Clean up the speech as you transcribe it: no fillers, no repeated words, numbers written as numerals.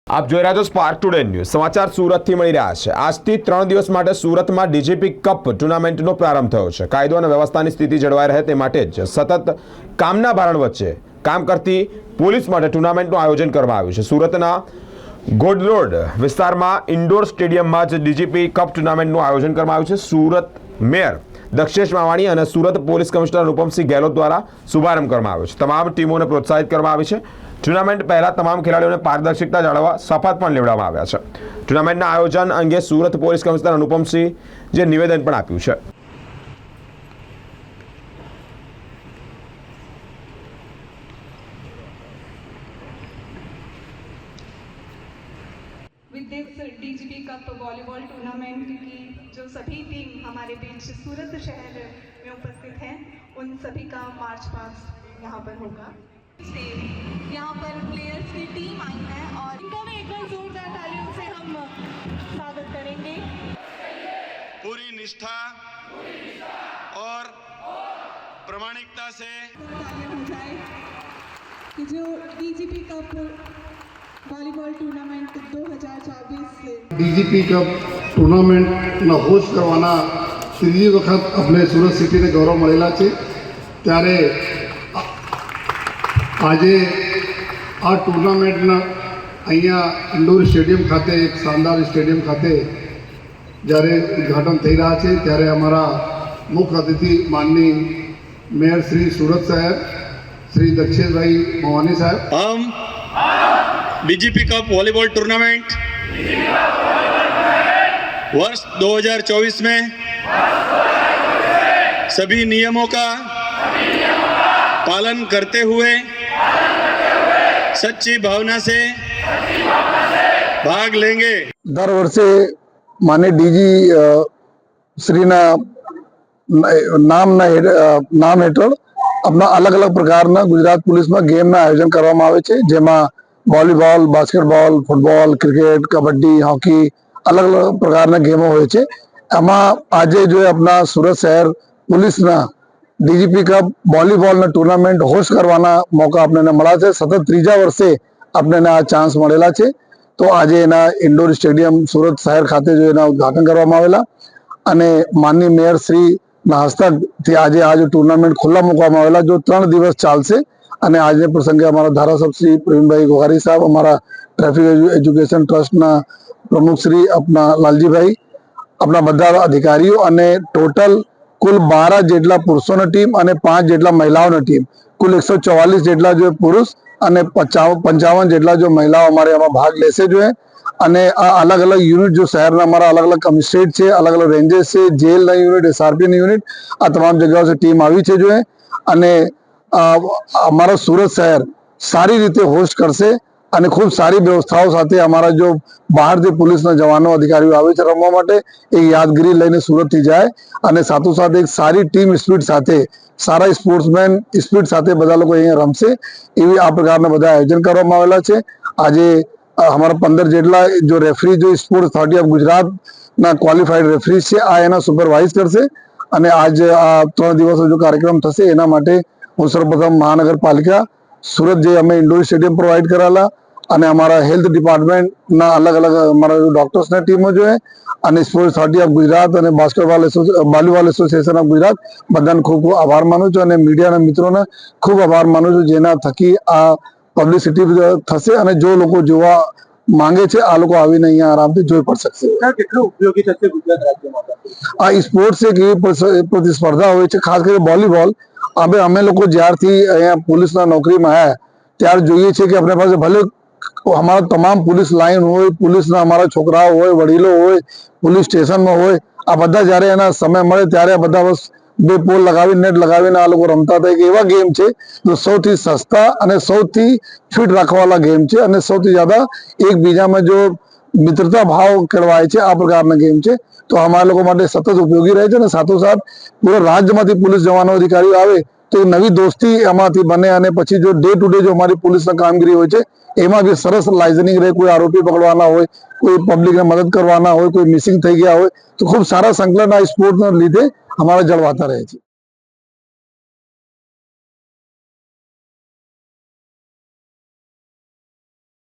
આપ જોઈ રહ્યા છો સ્પાર્ક ટુડે ન્યૂઝ સમાચાર સુરતથી મળી રહ્યા છે। આજથી 3 દિવસ માટે સુરતમાં ડીજીપી કપ ટુર્નામેન્ટનો પ્રારંભ થયો છે। કાયદો અને વ્યવસ્થાની સ્થિતિ જળવાઈ રહે તે માટે જ સતત કામના ભારણ વચ્ચે કામ કરતી પોલીસ માટે ટુર્નામેન્ટનું આયોજન કરવામાં આવ્યું છે। સુરતના ગોડરોડ વિસ્તારમાં ઇન્ડોર સ્ટેડિયમમાં જ ડીજીપી કપ ટુર્નામેન્ટનું આયોજન કરવામાં આવ્યું છે। સુરત મેયર દક્ષેશ માવાણી અને સુરત પોલીસ કમિશનર અનુપમસિંહ ગેહલોત દ્વારા શુભારંભ કરવામાં આવ્યો છે। તમામ ટીમોને પ્રોત્સાહિત કરવામાં આવી છે। टूर्नामेंट पहला तमाम खिलाड़ियों ने पारदर्शिता जाळववा शपथ पण लेवडाववामां આવ્યા છે। टूर्नामेंटના आयोजन अंगे सूरत पोलीस कमिश्नर अनुपमसिंह जे निवेदन पण आप्યું છે। With this DGP cup volleyball tournament की जो सभी टीम हमारे बीच सूरत शहर में उपस्थित हैं, उन सभी का मार्च पास्ट यहाँ पर होगा। यहाँ पर प्लेयर्स की टीम आई है और इनका भी एक बार जोरदार तालियों से हम स्वागत करेंगे। पूरी निष्ठा और प्रामाणिकता से तालियां हो जाए कि जो DGP cup volleyball tournament 2024 DGP cup टूर्नामेंटना होस्ट करवाना ત્રીજી વખત આપણે સુરત સિટીને ગૌરવ મળેલા છે। ત્યારે આજે આ ટુર્નામેન્ટના અહીંયા ઇન્ડોર સ્ટેડિયમ ખાતે એક શાનદાર સ્ટેડિયમ ખાતે જ્યારે ઉદ્ઘાટન થઈ રહ્યા છે ત્યારે અમારા મુખ્ય અતિથિ માનनीय મેયર શ્રી સુરત શહેર શ્રી દક્ષેશભાઈ મવાણી સાહેબ, हम डीजीपी कप वॉलीबॉल टूर्नामेंट वर्ष 2024 में सभी नियमों का पालन करते हुए सच्ची भावना से भाग लेंगे। દર વર્ષે માને ડીજી શ્રીના નામ હેઠળ આપણા અલગ અલગ પ્રકારના ગુજરાત પોલીસમાં ગેમના આયોજન કરવામાં આવે છે, જેમાં volleyball, basketball, football, cricket, kabaddi, hockey અલગ અલગ પ્રકારના ગેમો હોય છે। એમાં આજે જો આપણા સુરત શહેર પોલીસના ડીજીપી કપ વોલીબોલના ટુર્નામેન્ટ હોસ્ટ કરવાના મોકા આપણને મળ્યા છે। સતત ત્રીજા વર્ષે આપણને આ ચાન્સ મળેલા છે। તો આજે એના ઇન્ડોર સ્ટેડિયમ સુરત શહેર ખાતે જો એના ઉદ્ઘાટન કરવામાં આવેલા અને માનનીય મેયર શ્રીના હસ્તકથી આજે આ જો ટુર્નામેન્ટ ખુલ્લા મૂકવામાં આવેલા, જો 3 દિવસ ચાલશે। અને આજે પ્રસંગે અમારા ધારાસભ્ય શ્રી પ્રવીણભાઈ ગોહારી સાહેબ, અમારા ટ્રાફિક એજ્યુકેશન ટ્રસ્ટના પ્રમુખ શ્રી આપણા લાલજીભાઈ, આપણા બધા અધિકારીઓ અને ટોટલ કુલ 12 જેટલા પુરુષોની ટીમ અને 5 જેટલા મહિલાઓની ટીમ, કુલ 144 જેટલા જો પુરુષ અને 55 જેટલા જો મહિલાઓ અમારે એમાં ભાગ લેશે જોઈએ। અને આ અલગ અલગ યુનિટ જો શહેરના અમારા અલગ અલગ કમિશનરેટ છે, અલગ અલગ રેન્जेस છે, જેલના યુનિટ, એસઆરપીની યુનિટ, આ તમામ જગ્યાઓથી ટીમ આવી છે જોઈએ। અને અમારા સુરત શહેર સારી રીતે હોસ્ટ કરશે અને ખૂબ સારી વ્યવસ્થાઓ સાથે અમારા જો બહારથી પોલીસના જવાનો અધિકારીઓ આવે છે રમવા માટે, એ યાદગીરી લઈને સુરતથી જાય અને સાથોસાથ એક સારી ટીમ સ્પિરિટ સાથે, સારા સ્પોર્ટ્સમેન સ્પિરિટ સાથે બધા લોકો અહીંયા રમશે, એવી આ પ્રકારના બધા આયોજન કરવામાં આવેલા છે। આજે અમારા 15 જેટલા જો રેફરી જો સ્પોર્ટ્સ ઓથોરિટી ઓફ ગુજરાતના ક્વોલિફાઈડ રેફરી છે, આ એના સુપરવાઇઝ કરશે। અને આજ આ 3 દિવસનો જો કાર્યક્રમ થશે એના માટે હું સર્વપ્રથમ મહાનગરપાલિકા સુરત જે અમે ઇન્ડોર સ્ટેડિયમ પ્રોવાઈડ કરેલા અને અમારા હેલ્થ ડિપાર્ટમેન્ટના અલગ અલગ અમારા ડોક્ટર્સની ટીમો જોઈએ અને સ્પોર્ટ્સ ઓથોરિટી ઓફ ગુજરાત અને વોલીબોલ એસોસિએશન ઓફ ગુજરાત બધાને ખૂબ ખૂબ આભાર માનું છું અને મીડિયાના મિત્રોને ખૂબ આભાર માનું છું, જેના થકી આ પબ્લિસિટી થશે અને જો લોકો જોવા માંગે છે આ લોકો આવીને અહીંયા આરામથી જોઈ પણ શકશે। કેટલું ઉપયોગી થશે ગુજરાત રાજ્યમાં? આ સ્પોર્ટ્સ એક એવી પ્રતિસ્પર્ધા હોય છે, ખાસ કરીને વોલીબોલ। હવે અમે લોકો જ્યારથી અહીંયા પોલીસના નોકરીમાં આવ્યા ત્યારે જોઈએ છીએ કે આપણી પાસે ભલે અમારા તમામ પોલીસ લાઈન હોય, પોલીસના અમારા છોકરાઓ હોય, વડીલો હોય, પોલીસ સ્ટેશનમાં હોય, આ બધા જ્યારે એના સમય મળે ત્યારે આ બધા બસ 2 પોલ લગાવી નેટ લગાવીને આ લોકો રમતા હતા। એવા ગેમ છે જો સૌથી સસ્તા અને સૌથી ફિટ રાખવાવાળા ગેમ છે અને સૌથી જ્યાદા એકબીજામાં જો મિત્રતા ભાવ કેળવાય છે, આ પ્રકારના ગેમ છે। તો અમારા લોકો માટે સતત ઉપયોગી રહે છે અને સાથોસાથ પૂરા રાજ્યમાંથી પોલીસ જવાનો અધિકારીઓ આવે તો નવી દોસ્તી એમાંથી બને અને પછી જો ડે ટુ ડે જો અમારી પોલીસના કામગીરી હોય છે એમાં બી સરસ લાઇઝનિંગ રહે। કોઈ આરોપી પકડવાના હોય, કોઈ પબ્લિકને મદદ કરવાના હોય, કોઈ મિસિંગ થઈ ગયા હોય તો ખૂબ સારા સંકલન આ સ્પોર્ટના લીધે અમારા જળવાતા રહે છે।